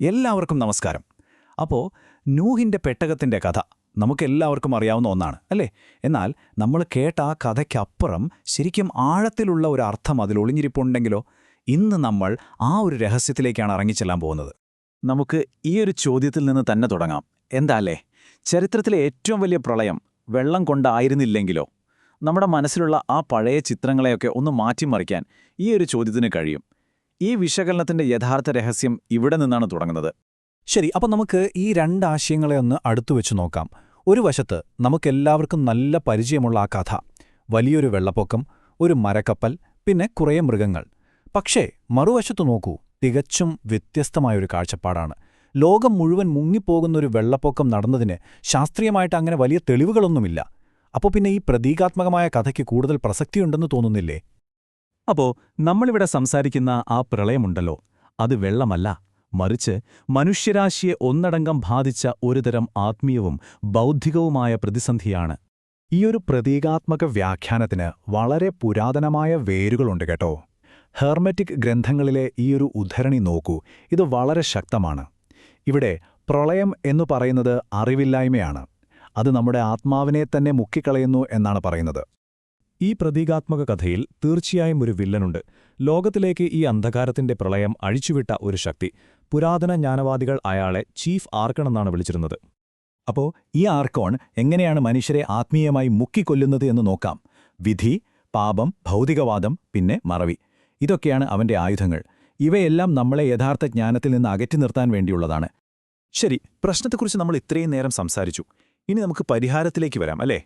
എല്ലാവർക്കും നമസ്കാരം. അപ്പോൾ നൂഹിന്റെ പെട്ടകത്തിന്റെ കഥ നമുക്കെല്ലാവർക്കും അറിയാവുന്ന ഒന്നാണ് അല്ലേ? എന്നാൽ നമ്മൾ കേട്ട ആ കഥയ്ക്കപ്പുറം ശരിക്കും ആഴത്തിലുള്ള ഒരു അർത്ഥം അതിൽ ഒളിഞ്ഞിരിപ്പുണ്ടെങ്കിലോ? ഇന്ന് നമ്മൾ ആ ഒരു രഹസ്യത്തിലേക്കാണ് ഇറങ്ങിച്ചെല്ലാൻ പോകുന്നത്. നമുക്ക് ഈ ഒരു ചോദ്യത്തിൽ നിന്ന് തന്നെ തുടങ്ങാം. എന്താല്ലേ, ചരിത്രത്തിലെ ഏറ്റവും വലിയ പ്രളയം വെള്ളം കൊണ്ടായിരുന്നില്ലെങ്കിലോ? നമ്മുടെ മനസ്സിലുള്ള ആ പഴയ ചിത്രങ്ങളെയൊക്കെ ഒന്ന് മാറ്റിമറിക്കാൻ ഈ ഒരു ചോദ്യത്തിന് കഴിയും. ഈ വിശകലനത്തിന്റെ യഥാർത്ഥ രഹസ്യം ഇവിടെ നിന്നാണ് തുടങ്ങുന്നത്. ശരി, അപ്പോൾ നമുക്ക് ഈ രണ്ടാശയങ്ങളെ ഒന്ന് അടുത്തുവെച്ച് നോക്കാം. ഒരു വശത്ത് നമുക്കെല്ലാവർക്കും നല്ല പരിചയമുള്ള ആ കഥ, വലിയൊരു വെള്ളപ്പൊക്കം, ഒരു മരക്കപ്പൽ, പിന്നെ കുറേ മൃഗങ്ങൾ. പക്ഷേ മറുവശത്തു നോക്കൂ, തികച്ചും വ്യത്യസ്തമായൊരു കാഴ്ചപ്പാടാണ്. ലോകം മുഴുവൻ മുങ്ങിപ്പോകുന്നൊരു വെള്ളപ്പൊക്കം നടന്നതിന് ശാസ്ത്രീയമായിട്ട് അങ്ങനെ വലിയ തെളിവുകളൊന്നുമില്ല. അപ്പോൾ പിന്നെ ഈ പ്രതീകാത്മകമായ കഥയ്ക്ക് കൂടുതൽ പ്രസക്തിയുണ്ടെന്ന് തോന്നുന്നില്ലേ? അപ്പോ നമ്മളിവിടെ സംസാരിക്കുന്ന ആ പ്രളയമുണ്ടല്ലോ, അത് വെള്ളമല്ല, മറിച്ച് മനുഷ്യരാശിയെ ഒന്നടങ്കം ബാധിച്ച ഒരുതരം ആത്മീയവും ബൗദ്ധികവുമായ പ്രതിസന്ധിയാണ്. ഈയൊരു പ്രതീകാത്മക വ്യാഖ്യാനത്തിന് വളരെ പുരാതനമായ വേരുകളുണ്ട് കേട്ടോ. ഹെർമെറ്റിക് ഗ്രന്ഥങ്ങളിലെ ഈയൊരു ഉദ്ധരണി നോക്കൂ, ഇത് വളരെ ശക്തമാണ്. ഇവിടെ പ്രളയം എന്നു പറയുന്നത് അറിവില്ലായ്മയാണ്. അത് നമ്മുടെ ആത്മാവിനെ തന്നെ മുക്കിക്കളയുന്നു എന്നാണ് പറയുന്നത്. ഈ പ്രതീകാത്മക കഥയിൽ തീർച്ചയായും ഒരു വില്ലനുണ്ട്. ലോകത്തിലേക്ക് ഈ അന്ധകാരത്തിന്റെ പ്രളയം അഴിച്ചുവിട്ട ഒരു ശക്തി. പുരാതന ജ്ഞാനവാദികൾ അയാളെ ചീഫ് ആർക്കൺ എന്നാണ് വിളിച്ചിരുന്നത്. അപ്പോൾ ഈ ആർക്കോൺ എങ്ങനെയാണ് മനുഷ്യരെ ആത്മീയമായി മുക്കിക്കൊല്ലുന്നത് എന്ന് നോക്കാം. വിധി, പാപം, ഭൗതികവാദം, പിന്നെ മറവി, ഇതൊക്കെയാണ് അവന്റെ ആയുധങ്ങൾ. ഇവയെല്ലാം നമ്മളെ യഥാർത്ഥ ജ്ഞാനത്തിൽ നിന്ന് അകറ്റി നിർത്താൻ വേണ്ടിയുള്ളതാണ്. ശരി, പ്രശ്നത്തെക്കുറിച്ച് നമ്മൾ ഇത്രയും നേരം സംസാരിച്ചു. ഇനി നമുക്ക് പരിഹാരത്തിലേക്ക് വരാം അല്ലേ?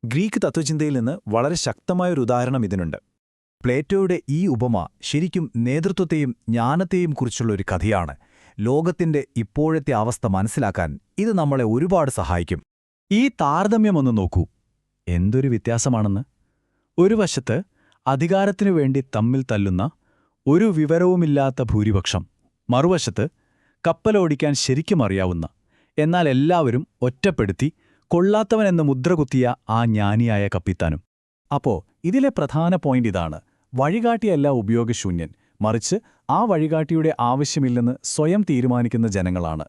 ഗ്രീക്ക് തത്വചിന്തയിൽ നിന്ന് വളരെ ശക്തമായൊരു ഉദാഹരണം ഇതിനുണ്ട്. പ്ലേറ്റോയുടെ ഈ ഉപമ ശരിക്കും നേതൃത്വത്തെയും ജ്ഞാനത്തെയും കുറിച്ചുള്ള ഒരു കഥയാണ്. ലോകത്തിന്റെ ഇപ്പോഴത്തെ അവസ്ഥ മനസ്സിലാക്കാൻ ഇത് നമ്മളെ ഒരുപാട് സഹായിക്കും. ഈ താരതമ്യമൊന്ന് നോക്കൂ, എന്തൊരു വ്യത്യാസമാണെന്ന്. ഒരു വശത്ത് അധികാരത്തിനു വേണ്ടി തമ്മിൽ തല്ലുന്ന ഒരു വിവരവുമില്ലാത്ത ഭൂരിപക്ഷം, മറുവശത്ത് കപ്പലോടിക്കാൻ ശരിക്കും അറിയാവുന്ന, എന്നാൽ എല്ലാവരും ഒറ്റപ്പെടുത്തി കൊള്ളാത്തവനെന്ന് മുദ്രകുത്തിയ ആ ജ്ഞാനിയായ കപ്പിത്താനും. അപ്പോ ഇതിലെ പ്രധാന പോയിന്റ് ഇതാണ്: വഴികാട്ടിയല്ല ഉപയോഗശൂന്യൻ, മറിച്ച് ആ വഴികാട്ടിയുടെ ആവശ്യമില്ലെന്ന് സ്വയം തീരുമാനിക്കുന്ന ജനങ്ങളാണ്.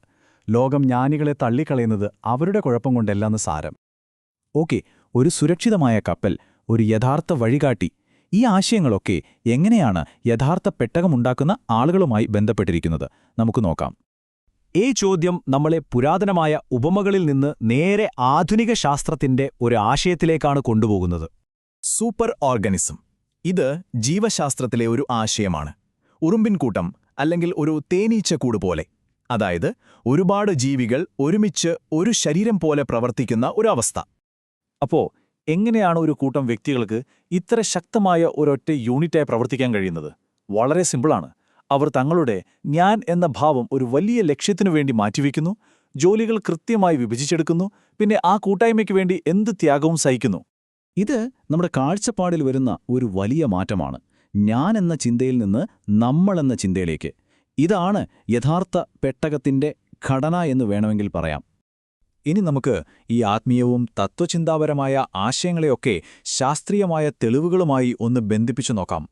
ലോകം ജ്ഞാനികളെ തള്ളിക്കളയുന്നത് അവരുടെ കുഴപ്പം കൊണ്ടല്ലെന്ന് സാരം. ഓക്കെ, ഒരു സുരക്ഷിതമായ കപ്പൽ, ഒരു യഥാർത്ഥ വഴികാട്ടി, ഈ ആശയങ്ങളൊക്കെ എങ്ങനെയാണ് യഥാർത്ഥ പെട്ടകമുണ്ടാക്കുന്ന ആളുകളുമായി ബന്ധപ്പെട്ടിരിക്കുന്നത് നമുക്ക് നോക്കാം. ഈ ചോദ്യം നമ്മളെ പുരാതനമായ ഉപമകളിൽ നിന്ന് നേരെ ആധുനിക ശാസ്ത്രത്തിന്റെ ഒരു ആശയത്തിലേക്കാണ് കൊണ്ടുപോകുന്നത്. Super organism. ഇത് ജീവശാസ്ത്രത്തിലെ ഒരു ആശയമാണ്. ഉറുമ്പിൻകൂട്ടം അല്ലെങ്കിൽ ഒരു തേനീച്ചക്കൂട് പോലെ. അതായത് ഒരുപാട് ജീവികൾ ഒരുമിച്ച് ഒരു ശരീരം പോലെ പ്രവർത്തിക്കുന്ന ഒരു അവസ്ഥ. അപ്പോ എങ്ങനെയാണ് ഒരു കൂട്ടം വ്യക്തികൾക്ക് ഇത്ര ശക്തമായ ഒരൊറ്റ യൂണിറ്റായി പ്രവർത്തിക്കാൻ കഴിയുന്നത്? വളരെ സിമ്പിളാണ്. അവർ തങ്ങളുടെ ഞാൻ എന്ന ഭാവം ഒരു വലിയ ലക്ഷ്യത്തിനു വേണ്ടി മാറ്റിവെക്കുന്നു, ജോലികൾ കൃത്യമായി വിഭജിച്ചെടുക്കുന്നു, പിന്നെ ആ കൂട്ടായ്മയ്ക്ക് വേണ്ടി എന്ത് ത്യാഗവും സഹിക്കുന്നു. ഇത് നമ്മുടെ കാഴ്ചപ്പാടിൽ വരുന്ന ഒരു വലിയ മാറ്റമാണ്. ഞാൻ എന്ന ചിന്തയിൽ നിന്ന് നമ്മളെന്ന ചിന്തയിലേക്ക്. ഇതാണ് യഥാർത്ഥ പെട്ടകത്തിന്റെ ഘടന എന്ന് വേണമെങ്കിൽ പറയാം. ഇനി നമുക്ക് ഈ ആത്മീയവും തത്വചിന്താപരമായ ആശയങ്ങളെയൊക്കെ ശാസ്ത്രീയമായ തെളിവുകളുമായി ഒന്ന് ബന്ധിപ്പിച്ചു നോക്കാം.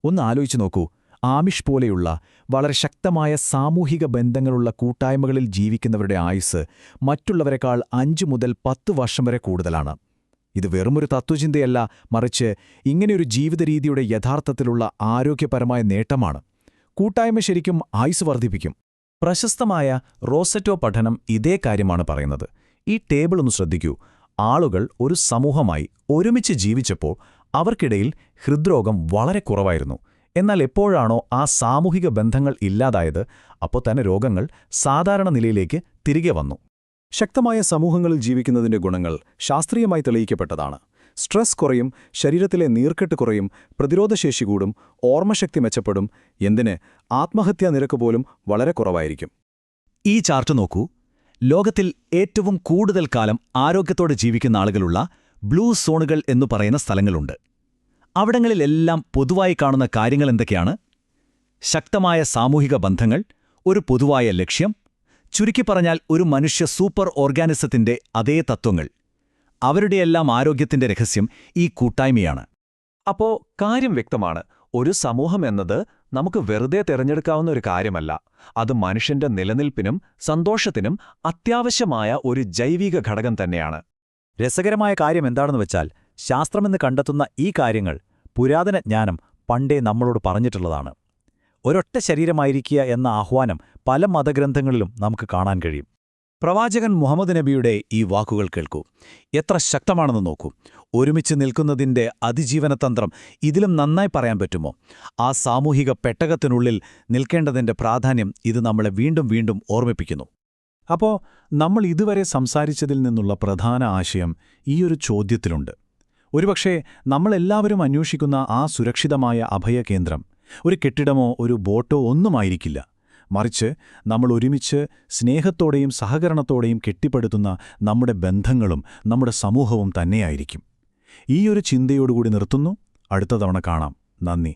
ഒന്ന് ആലോചിച്ചു നോക്കൂ, ആമിഷ് പോലെയുള്ള വളരെ ശക്തമായ സാമൂഹിക ബന്ധങ്ങളുള്ള കൂട്ടായ്മകളിൽ ജീവിക്കുന്നവരുടെ ആയുസ് മറ്റുള്ളവരെക്കാൾ 5 മുതൽ 10 വർഷം വരെ കൂടുതലാണ്. ഇത് വെറുമൊരു തത്വചിന്തയല്ല, മറിച്ച് ഇങ്ങനെയൊരു ജീവിതരീതിയുടെ യഥാർത്ഥത്തിലുള്ള ആരോഗ്യപരമായ നേട്ടമാണ്. കൂട്ടായ്മ ശരിക്കും ആയുസ് വർദ്ധിപ്പിക്കും. പ്രശസ്തമായ റോസറ്റോ പഠനം ഇതേ കാര്യമാണ് പറയുന്നത്. ഈ ടേബിൾ ഒന്ന് ശ്രദ്ധിക്കൂ. ആളുകൾ ഒരു സമൂഹമായി ഒരുമിച്ച് ജീവിച്ചപ്പോൾ അവർക്കിടയിൽ ഹൃദ്രോഗം വളരെ കുറവായിരുന്നു. എന്നാൽ എപ്പോഴാണോ ആ സാമൂഹിക ബന്ധങ്ങൾ ഇല്ലാതായത്, അപ്പോൾ തന്നെ രോഗങ്ങൾ സാധാരണ നിലയിലേക്ക് തിരികെ വന്നു. ശക്തമായ സമൂഹങ്ങളിൽ ജീവിക്കുന്നതിന്റെ ഗുണങ്ങൾ ശാസ്ത്രീയമായി തെളിയിക്കപ്പെട്ടതാണ്. സ്ട്രെസ് കുറയും, ശരീരത്തിലെ നീർക്കെട്ട് കുറയും, പ്രതിരോധശേഷി കൂടും, ഓർമ്മശക്തി മെച്ചപ്പെടും, എന്തിന് ആത്മഹത്യാ നിരക്ക് പോലും വളരെ കുറവായിരിക്കും. ഈ ചാർട്ട് നോക്കൂ. ലോകത്തിൽ ഏറ്റവും കൂടുതൽ കാലം ആരോഗ്യത്തോടെ ജീവിക്കുന്ന ആളുകളുള്ള ബ്ലൂ സോണുകൾ എന്നു പറയുന്ന സ്ഥലങ്ങളുണ്ട്. അവിടങ്ങളിലെല്ലാം പൊതുവായി കാണുന്ന കാര്യങ്ങൾ എന്തൊക്കെയാണ്? ശക്തമായ സാമൂഹിക ബന്ധങ്ങൾ, ഒരു പൊതുവായ ലക്ഷ്യം, ചുരുക്കി പറഞ്ഞാൽ ഒരു മനുഷ്യ സൂപ്പർ ഓർഗാനിസത്തിന്റെ അതേ തത്വങ്ങൾ. അവരുടെയെല്ലാം ആരോഗ്യത്തിന്റെ രഹസ്യം ഈ കൂട്ടായ്മയാണ്. അപ്പോ കാര്യം വ്യക്തമാണ്. ഒരു സമൂഹം എന്നത് നമുക്ക് വെറുതെ തിരഞ്ഞെടുക്കാവുന്ന ഒരു കാര്യമല്ല. അത് മനുഷ്യന്റെ നിലനിൽപ്പിനും സന്തോഷത്തിനും അത്യാവശ്യമായ ഒരു ജൈവിക ഘടകം തന്നെയാണ്. രസകരമായ കാര്യം എന്താണെന്ന് വെച്ചാൽ ശാസ്ത്രമെന്ന് കണ്ടെത്തുന്ന ഈ കാര്യങ്ങൾ പുരാതന ജ്ഞാനം പണ്ടേ നമ്മളോട് പറഞ്ഞിട്ടുള്ളതാണ്. ഒരൊറ്റ ശരീരമായിരിക്കുക എന്ന ആഹ്വാനം പല മതഗ്രന്ഥങ്ങളിലും നമുക്ക് കാണാൻ കഴിയും. പ്രവാചകൻ മുഹമ്മദ് നബിയുടെ ഈ വാക്കുകൾ കേൾക്കൂ. എത്ര ശക്തമാണെന്ന് നോക്കൂ. ഒരുമിച്ച് നിൽക്കുന്നതിൻ്റെ അതിജീവനതന്ത്രം ഇതിലും നന്നായി പറയാൻ പറ്റുമോ? ആ സാമൂഹിക പെട്ടകത്തിനുള്ളിൽ നിൽക്കേണ്ടതിൻ്റെ പ്രാധാന്യം ഇത് നമ്മളെ വീണ്ടും വീണ്ടും ഓർമ്മിപ്പിക്കുന്നു. അപ്പോൾ നമ്മൾ ഇതുവരെ സംസാരിച്ചതിൽ നിന്നുള്ള പ്രധാന ആശയം ഈയൊരു ചോദ്യത്തിലുണ്ട്. ഒരുപക്ഷേ നമ്മളെല്ലാവരും അന്വേഷിക്കുന്ന ആ സുരക്ഷിതമായ അഭയകേന്ദ്രം ഒരു കെട്ടിടമോ ഒരു ബോട്ടോ ഒന്നുമായിരിക്കില്ല. മറിച്ച് നമ്മൾ ഒരുമിച്ച് സ്നേഹത്തോടെയും സഹകരണത്തോടെയും കെട്ടിപ്പടുത്തുന്ന നമ്മുടെ ബന്ധങ്ങളും നമ്മുടെ സമൂഹവും തന്നെയായിരിക്കും. ഈയൊരു ചിന്തയോടുകൂടി നിർത്തുന്നു. അടുത്ത തവണ കാണാം. നന്ദി.